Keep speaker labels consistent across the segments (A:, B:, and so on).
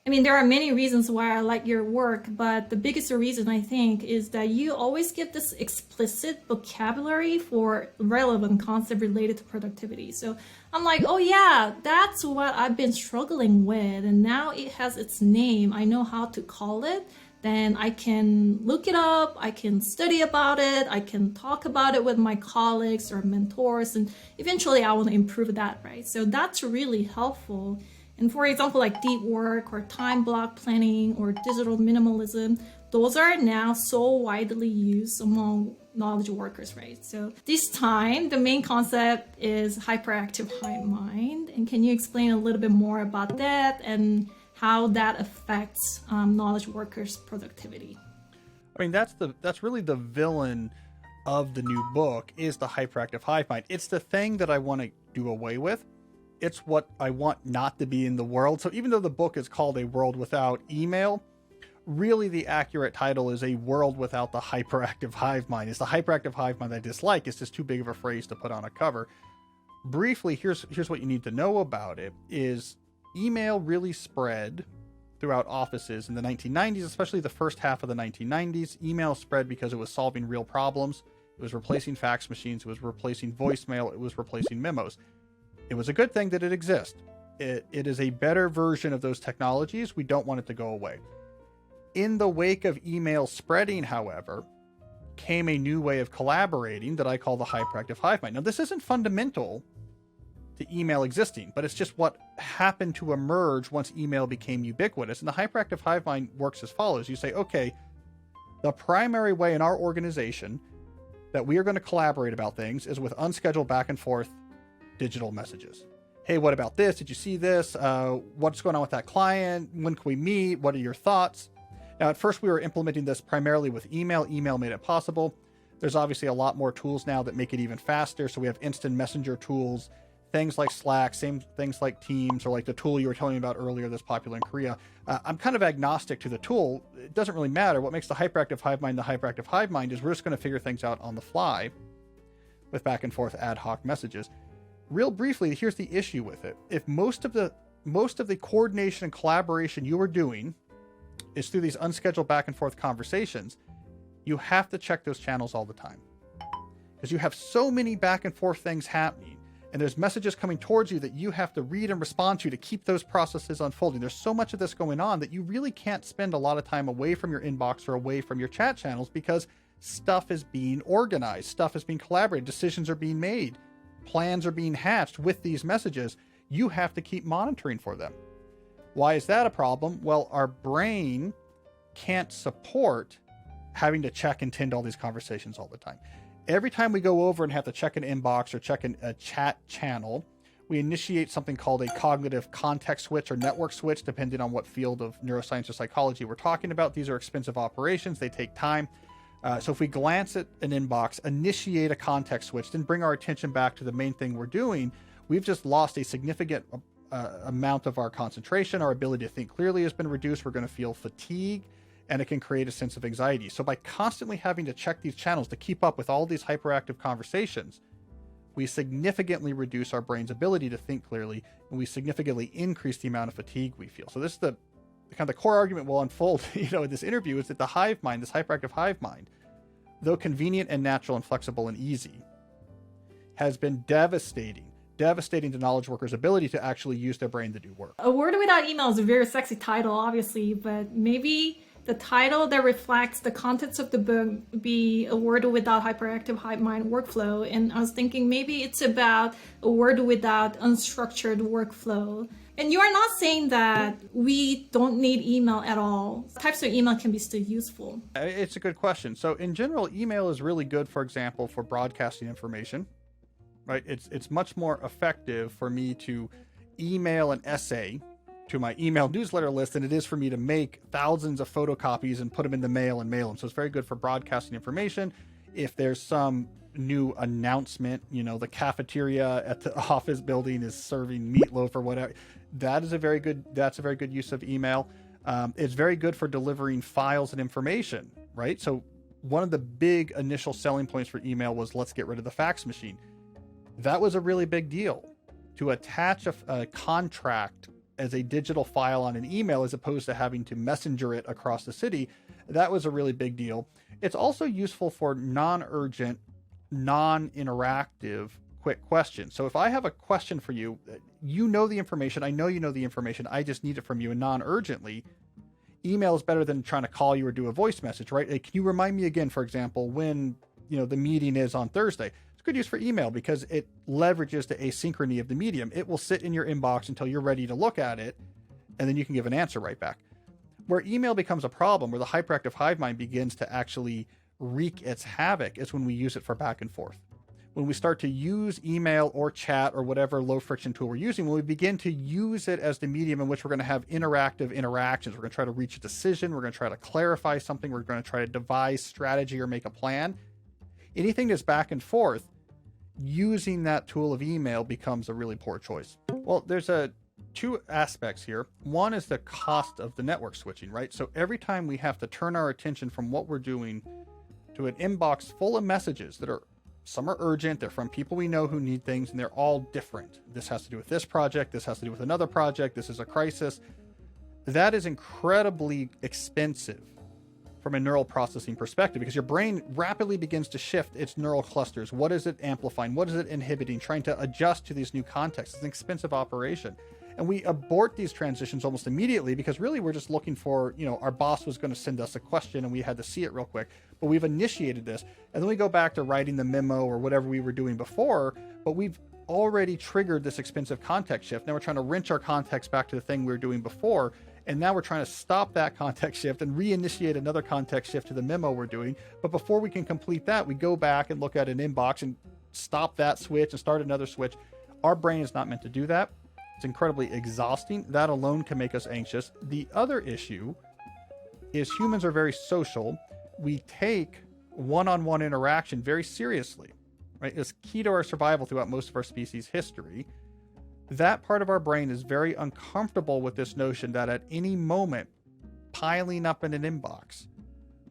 A: I mean, there are many reasons why I like your work, but the biggest reason I think is that you always give this explicit vocabulary for relevant concept related to productivity. So I'm like, oh yeah, that's what I've been struggling with. And now it has its name. I know how to call it. Then I can look it up. I can study about it. I can talk about it with my colleagues or mentors. And eventually I want to improve that, right? So that's really helpful. And for example, like deep work or time block planning or digital minimalism, those are now so widely used among knowledge workers, right? So this time, the main concept is hyperactive hive mind. And can you explain a little bit more about that and how that affects knowledge workers' productivity?
B: I mean, that's really the villain of the new book, is the hyperactive hive mind. It's the thing that I want to do away with. It's what I want not to be in the world. So even though the book is called A World Without Email, really the accurate title is A World Without the Hyperactive Hive Mind. It's the hyperactive hive mind I dislike. It's just too big of a phrase to put on a cover. Briefly, here's what you need to know about it, is email really spread throughout offices in the 1990s, especially the first half of the 1990s. Email spread because it was solving real problems. It was replacing fax machines. It was replacing voicemail. It was replacing memos. It was a good thing that it exists. It is a better version of those technologies. We don't want it to go away. In the wake of email spreading, however, came a new way of collaborating that I call the hyperactive hive mind. Now, this isn't fundamental to email existing, but it's just what happened to emerge once email became ubiquitous. And the hyperactive hive mind works as follows. You say, okay, the primary way in our organization that we are going to collaborate about things is with unscheduled back and forth digital messages. Hey, what about this? Did you see this? What's going on with that client? When can we meet? What are your thoughts? Now, at first we were implementing this primarily with email. Email made it possible. There's obviously a lot more tools now that make it even faster. So we have instant messenger tools, things like Slack, same things like Teams, or like the tool you were telling me about earlier that's popular in Korea. I'm kind of agnostic to the tool. It doesn't really matter. What makes the hyperactive hive mind is we're just going to figure things out on the fly with back and forth ad hoc messages. Real briefly, here's the issue with it. If most of the coordination and collaboration you are doing is through these unscheduled back and forth conversations, you have to check those channels all the time, because you have so many back and forth things happening, and there's messages coming towards you that you have to read and respond to keep those processes unfolding. There's so much of this going on that you really can't spend a lot of time away from your inbox or away from your chat channels, because stuff is being organized, stuff is being collaborated, decisions are being made, plans are being hatched with these messages. You have to keep monitoring for them. Why is that a problem? Well, our brain can't support having to check and tend all these conversations all the time. Every time we go over and have to check an inbox or check a chat channel, we initiate something called a cognitive context switch or network switch, depending on what field of neuroscience or psychology we're talking about. These are expensive operations. They take time. So if we glance at an inbox, initiate a context switch, then bring our attention back to the main thing we're doing, we've just lost a significant amount of our concentration. Our ability to think clearly has been reduced. We're going to feel fatigue, and it can create a sense of anxiety. So by constantly having to check these channels to keep up with all these hyperactive conversations, we significantly reduce our brain's ability to think clearly, and we significantly increase the amount of fatigue we feel. So this is the kind of the core argument will unfold, in this interview, is that the hive mind, this hyperactive hive mind, though convenient and natural and flexible and easy, has been devastating to knowledge workers' ability to actually use their brain to do work.
A: A Word Without Email is a very sexy title, obviously, but maybe the title that reflects the contents of the book be A Word Without Hyperactive Hive Mind Workflow. And I was thinking maybe it's about a word without unstructured workflow. And you are not saying that we don't need email at all. Types of email can be still useful.
B: It's a good question. So in general, email is really good, for example, for broadcasting information, right? It's much more effective for me to email an essay to my email newsletter list than it is for me to make thousands of photocopies and put them in the mail and mail them. So it's very good for broadcasting information. If there's some new announcement, the cafeteria at the office building is serving meatloaf or whatever, that's a very good use of email. It's very good for delivering files and information, right? So one of the big initial selling points for email was, let's get rid of the fax machine. That was a really big deal. To attach a contract as a digital file on an email as opposed to having to messenger it across the city. That was a really big deal. It's also useful for non-urgent, non-interactive, quick questions. So if I have a question for you, you know the information, I know you know the information, I just need it from you, and non-urgently, email is better than trying to call you or do a voice message, right? Like, can you remind me again, for example, when the meeting is on Thursday? It's good use for email because it leverages the asynchrony of the medium. It will sit in your inbox until you're ready to look at it, and then you can give an answer right back. Where email becomes a problem, where the hyperactive hive mind begins to actually wreak its havoc, is when we use it for back and forth. When we start to use email or chat or whatever low friction tool we're using, when we begin to use it as the medium in which we're going to have interactive interactions, we're going to try to reach a decision, we're going to try to clarify something, we're going to try to devise strategy or make a plan. Anything that's back and forth, using that tool of email becomes a really poor choice. Well, there's two aspects here. One is the cost of the network switching, right? So every time we have to turn our attention from what we're doing to an inbox full of messages that are, some are urgent, they're from people we know who need things, and they're all different. This has to do with this project, this has to do with another project, this is a crisis. That is incredibly expensive from a neural processing perspective, because your brain rapidly begins to shift its neural clusters. What is it amplifying? What is it inhibiting? Trying to adjust to these new contexts. It's an expensive operation. And we abort these transitions almost immediately because really we're just looking for, our boss was going to send us a question and we had to see it real quick, but we've initiated this. And then we go back to writing the memo or whatever we were doing before, but we've already triggered this expensive context shift. Now we're trying to wrench our context back to the thing we were doing before. And now we're trying to stop that context shift and reinitiate another context shift to the memo we're doing. But before we can complete that, we go back and look at an inbox and stop that switch and start another switch. Our brain is not meant to do that. It's incredibly exhausting. That alone can make us anxious. The other issue is humans are very social. We take one-on-one interaction very seriously, right? It's key to our survival throughout most of our species history. That part of our brain is very uncomfortable with this notion that at any moment, piling up in an inbox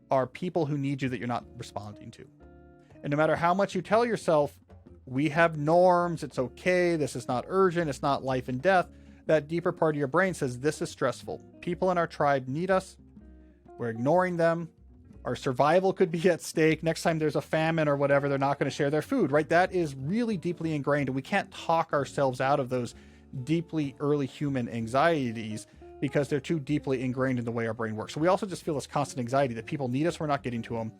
B: are people who need you that you're not responding to. And no matter how much you tell yourself, we have norms, it's okay, this is not urgent, it's not life and death, that deeper part of your brain says this is stressful. People in our tribe need us. We're ignoring them. Our survival could be at stake. Next time there's a famine or whatever, they're not going to share their food, right? That is really deeply ingrained, and we can't talk ourselves out of those deeply early human anxieties because they're too deeply ingrained in the way our brain works. So we also just feel this constant anxiety that people need us, we're not getting to them,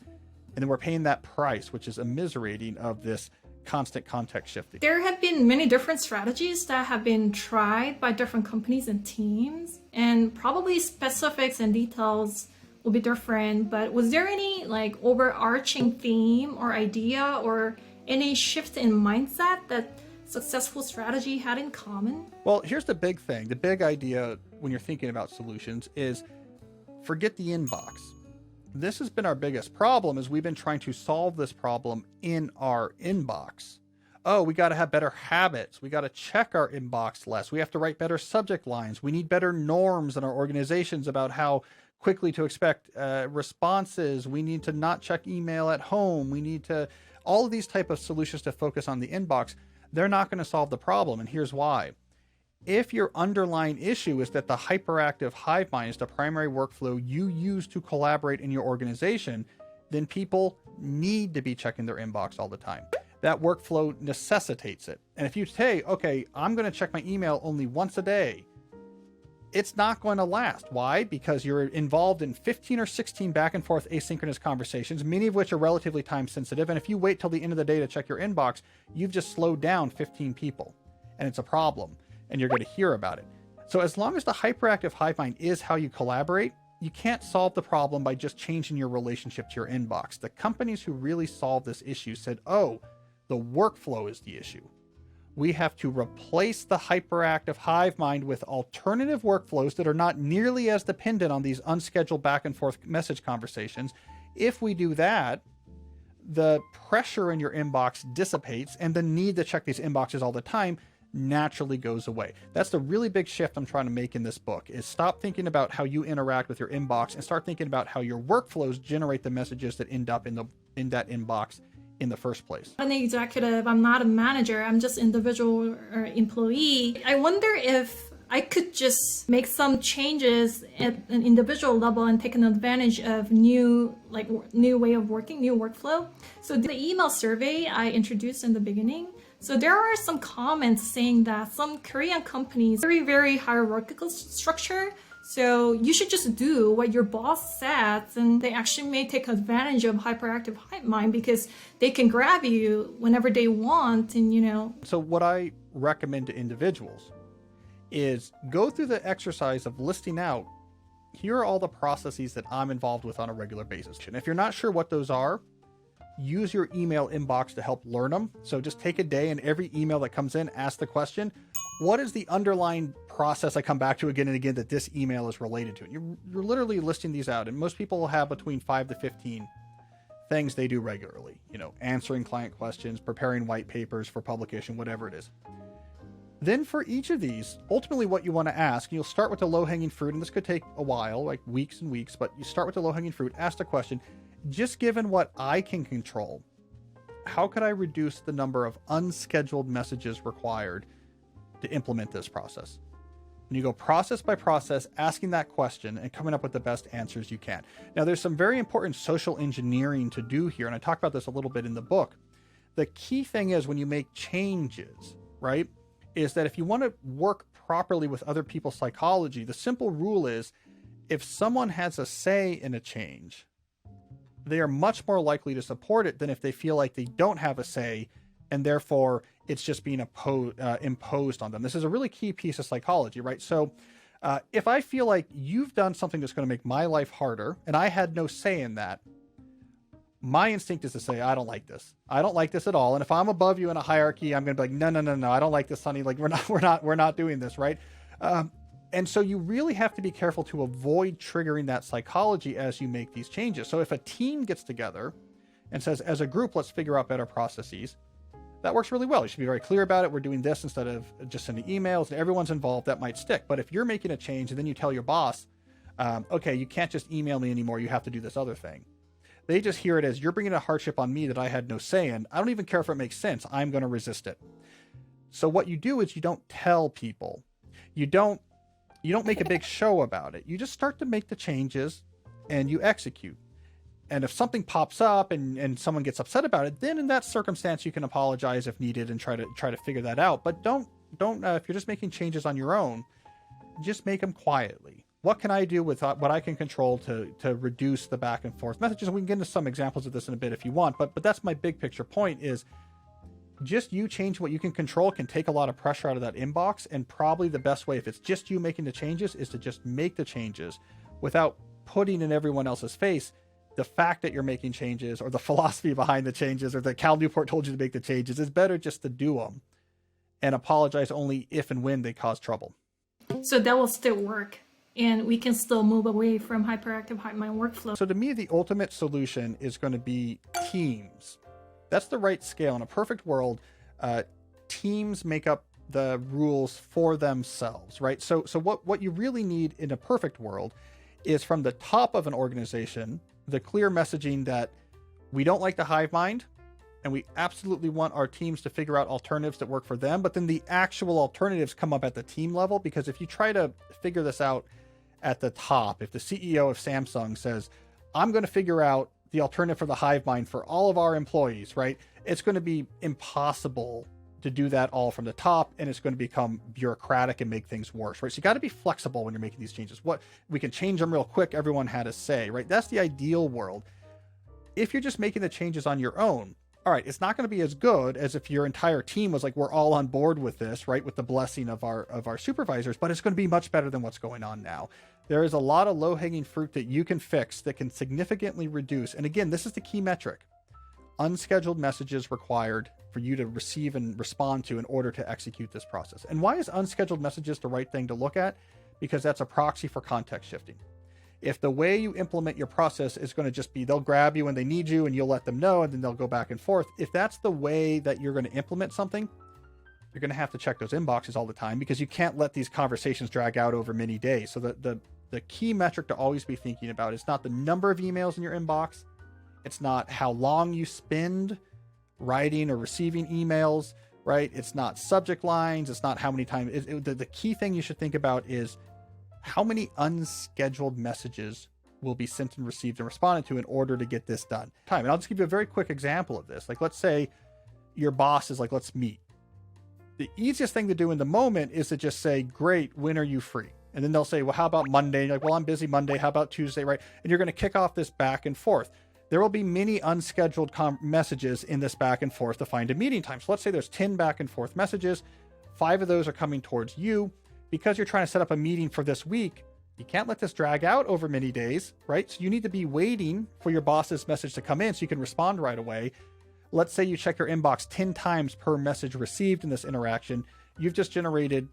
B: and then we're paying that price, which is immiserating of this constant context shifting.
A: There have been many different strategies that have been tried by different companies and teams, and probably specifics and details will be different, but was there any overarching theme or idea or any shift in mindset that successful strategy had in common?
B: Well, here's the big thing. The big idea when you're thinking about solutions is forget the inbox. This has been our biggest problem, is we've been trying to solve this problem in our inbox. Oh, we got to have better habits. We got to check our inbox less. We have to write better subject lines. We need better norms in our organizations about how quickly to expect responses. We need to not check email at home. We need to, all of these type of solutions to focus on the inbox, they're not going to solve the problem. And here's why. If your underlying issue is that the hyperactive hive mind is the primary workflow you use to collaborate in your organization, then people need to be checking their inbox all the time. That workflow necessitates it. And if you say, okay, I'm going to check my email only once a day, it's not going to last. Why? Because you're involved in 15 or 16 back and forth asynchronous conversations, many of which are relatively time sensitive. And if you wait till the end of the day to check your inbox, you've just slowed down 15 people, and it's a problem. And you're going to hear about it. So as long as the hyperactive hive mind is how you collaborate, you can't solve the problem by just changing your relationship to your inbox. The companies who really solved this issue said, oh, the workflow is the issue. We have to replace the hyperactive hive mind with alternative workflows that are not nearly as dependent on these unscheduled back and forth message conversations. If we do that, the pressure in your inbox dissipates, and the need to check these inboxes all the time naturally goes away. That's the really big shift I'm trying to make in this book, is stop thinking about how you interact with your inbox and start thinking about how your workflows generate the messages that end up in that inbox in the first place.
A: I'm an executive, I'm not a manager, I'm just individual or employee. I wonder if I could just make some changes at an individual level and take an advantage of new way of working, new workflow. So the email survey I introduced in the beginning, so there are some comments saying that some Korean companies very, very hierarchical structure. So you should just do what your boss says, and they actually may take advantage of hyperactive hive mind because they can grab you whenever they want, and
B: So what I recommend to individuals is go through the exercise of listing out, here are all the processes that I'm involved with on a regular basis. And if you're not sure what those are, use your email inbox to help learn them. So just take a day and every email that comes in, ask the question, what is the underlying process I come back to again and again that this email is related to? And you're literally listing these out. And most people will have between 5 to 15 things they do regularly, answering client questions, preparing white papers for publication, whatever it is. Then for each of these, ultimately what you want to ask, you'll start with the low-hanging fruit, and this could take a while, like weeks and weeks, but you start with the low-hanging fruit, ask the question, just given what I can control, how could I reduce the number of unscheduled messages required to implement this process? And you go process by process, asking that question and coming up with the best answers you can. Now, there's some very important social engineering to do here, and I talk about this a little bit in the book. The key thing is when you make changes, right, is that if you want to work properly with other people's psychology, the simple rule is if someone has a say in a change, they are much more likely to support it than if they feel like they don't have a say and therefore it's just being imposed on them. This is a really key piece of psychology, right? So if I feel like you've done something that's going to make my life harder and I had no say in that, my instinct is to say, I don't like this. I don't like this at all. And if I'm above you in a hierarchy, I'm going to be like, no, I don't like this, honey. Like we're not doing this, right? And so you really have to be careful to avoid triggering that psychology as you make these changes. So if a team gets together and says, as a group, let's figure out better processes, that works really well. You should be very clear about it. We're doing this instead of just sending emails, and everyone's involved. That might stick. But if you're making a change and then you tell your boss, okay, you can't just email me anymore. You have to do this other thing. They just hear it as you're bringing a hardship on me that I had no say in. I don't even care if it makes sense. I'm going to resist it. So what you do is you don't tell people. You don't make a big show about it. You just start to make the changes and you execute. And if something pops up and someone gets upset about it, then in that circumstance you can apologize if needed and try to figure that out. But don't if you're just making changes on your own, just make them quietly. What can I do with what I can control to reduce the back and forth messages? And we can get into some examples of this in a bit if you want, but that's my big picture point is just you change what you can control can take a lot of pressure out of that inbox. And probably the best way, if it's just you making the changes, is to just make the changes without putting in everyone else's face the fact that you're making changes or the philosophy behind the changes or that Cal Newport told you to make the changes. It's better just to do them and apologize only if and when they cause trouble.
A: So that will still work, and we can still move away from hyperactive hive mind workflow.
B: So to me, the ultimate solution is going to be teams. That's the right scale. In a perfect world, teams make up the rules for themselves, right? So what you really need in a perfect world is from the top of an organization, the clear messaging that we don't like the hive mind and we absolutely want our teams to figure out alternatives that work for them. But then the actual alternatives come up at the team level, because if you try to figure this out at the top, if the CEO of Samsung says, I'm going to figure out the alternative for the hive mind for all of our employees, right? It's going to be impossible to do that all from the top, and it's going to become bureaucratic and make things worse, right? So you got to be flexible when you're making these changes. What we can change them real quick. Everyone had a say, right? That's the ideal world. If you're just making the changes on your own, all right, it's not going to be as good as if your entire team was like, we're all on board with this, right? With the blessing of our supervisors, but it's going to be much better than what's going on now. There is a lot of low-hanging fruit that you can fix that can significantly reduce. And again, this is the key metric. Unscheduled messages required for you to receive and respond to in order to execute this process. And why is unscheduled messages the right thing to look at? Because that's a proxy for context shifting. If the way you implement your process is going to just be they'll grab you when they need you and you'll let them know and then they'll go back and forth, if that's the way that you're going to implement something, you're going to have to check those inboxes all the time, because you can't let these conversations drag out over many days. So the key metric to always be thinking about is not the number of emails in your inbox. It's not how long you spend writing or receiving emails. right? It's not subject lines. It's not how many times. The key thing you should think about is how many unscheduled messages will be sent and received and responded to in order to get this done. And I'll just give you a very quick example of this. Like, let's say your boss is like, let's meet. The easiest thing to do in the moment is to just say, great, when are you free? And then they'll say, well, how about Monday? And you're like, well, I'm busy Monday. How about Tuesday, right? And you're going to kick off this back and forth. There will be many unscheduled messages in this back and forth to find a meeting time. So let's say there's 10 back and forth messages. 5 of those are coming towards you. Because you're trying to set up a meeting for this week, you can't let this drag out over many days, right? So you need to be waiting for your boss's message to come in so you can respond right away. Let's say you check your inbox 10 times per message received in this interaction. You've just generated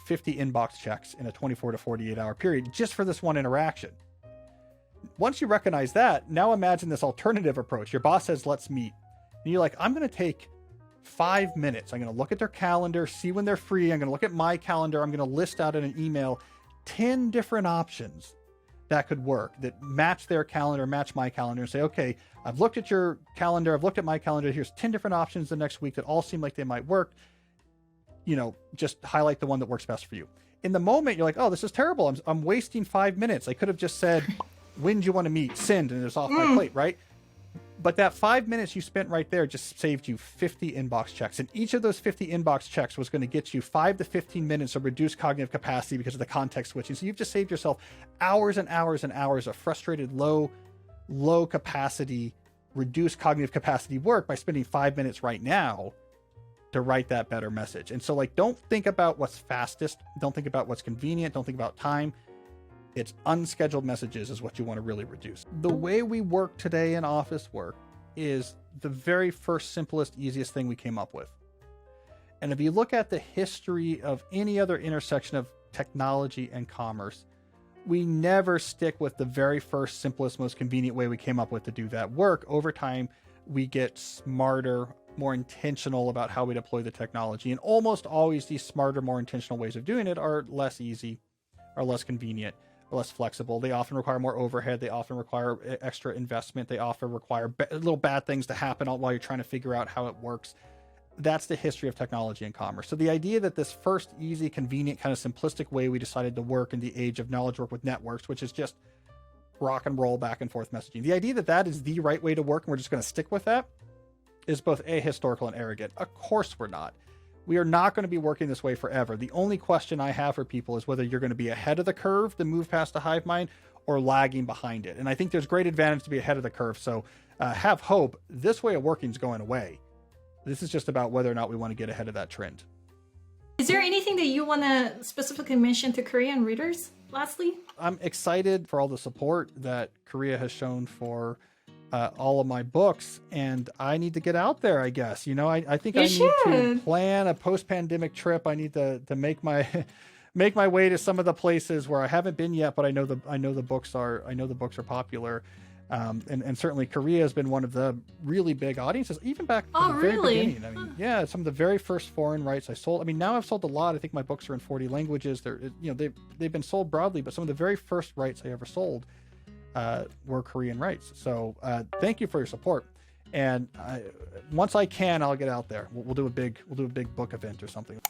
B: 50 inbox checks in a 24 to 48 hour period just for this one interaction. Once you recognize that, now imagine this alternative approach. Your boss says, let's meet. And you're like, I'm going to take 5 minutes. I'm going to look at their calendar, see when they're free. I'm going to look at my calendar. I'm going to list out in an email 10 different options that could work, that match their calendar, match my calendar, and say, okay, I've looked at your calendar. I've looked at my calendar. Here's 10 different options the next week that all seem like they might work. You know, just highlight the one that works best for you. In the moment, you're like, oh, this is terrible. I'm wasting 5 minutes. I could have just said, when do you want to meet? Send, and it's off my plate, right? But that 5 minutes you spent right there just saved you 50 inbox checks. And each of those 50 inbox checks was going to get you 5 to 15 minutes of reduced cognitive capacity because of the context switching. So you've just saved yourself hours and hours and hours of frustrated, low capacity, reduced cognitive capacity work by spending 5 minutes right now to write that better message. And so, like, don't think about what's fastest. Don't think about what's convenient. Don't think about time. It's unscheduled messages is what you want to really reduce. The way we work today in office work is the very first, simplest, easiest thing we came up with. And if you look at the history of any other intersection of technology and commerce, we never stick with the very first, simplest, most convenient way we came up with to do that work. Over time, we get smarter, more intentional about how we deploy the technology. And almost always these smarter, more intentional ways of doing it are less easy, are less convenient, less flexible. They often require more overhead. They often require extra investment. They often require little bad things to happen while you're trying to figure out how it works. That's the history of technology and commerce. So the idea that this first easy, convenient, kind of simplistic way we decided to work in the age of knowledge work with networks, which is just rock and roll back and forth messaging. The idea that that is the right way to work and we're just going to stick with that is both ahistorical and arrogant. Of course we're not. We are not going to be working this way forever. The only question I have for people is whether you're going to be ahead of the curve to move past the hive mind or lagging behind it. And I think there's great advantage to be ahead of the curve. So have hope. This way of working is going away. This is just about whether or not we want to get ahead of that trend.
A: Is there anything that you want to specifically mention to Korean readers, lastly? I'm
B: excited for all the support that Korea has shown for all of my books, and I need to get out there, I guess. You know, I think I need to plan a post-pandemic trip. I need to make my make my way to some of the places where I haven't been yet, but I know the books are popular. And certainly Korea has been one of the really big audiences, even back from the very beginning. I mean, yeah, some of the very first foreign rights I sold. I mean, now I've sold a lot. I think my books are in 40 languages. They're, you know, they've been sold broadly, but some of the very first rights I ever sold were Korean rights. So thank you for your support. And once I can, I'll get out there. We'll do a big book event or something.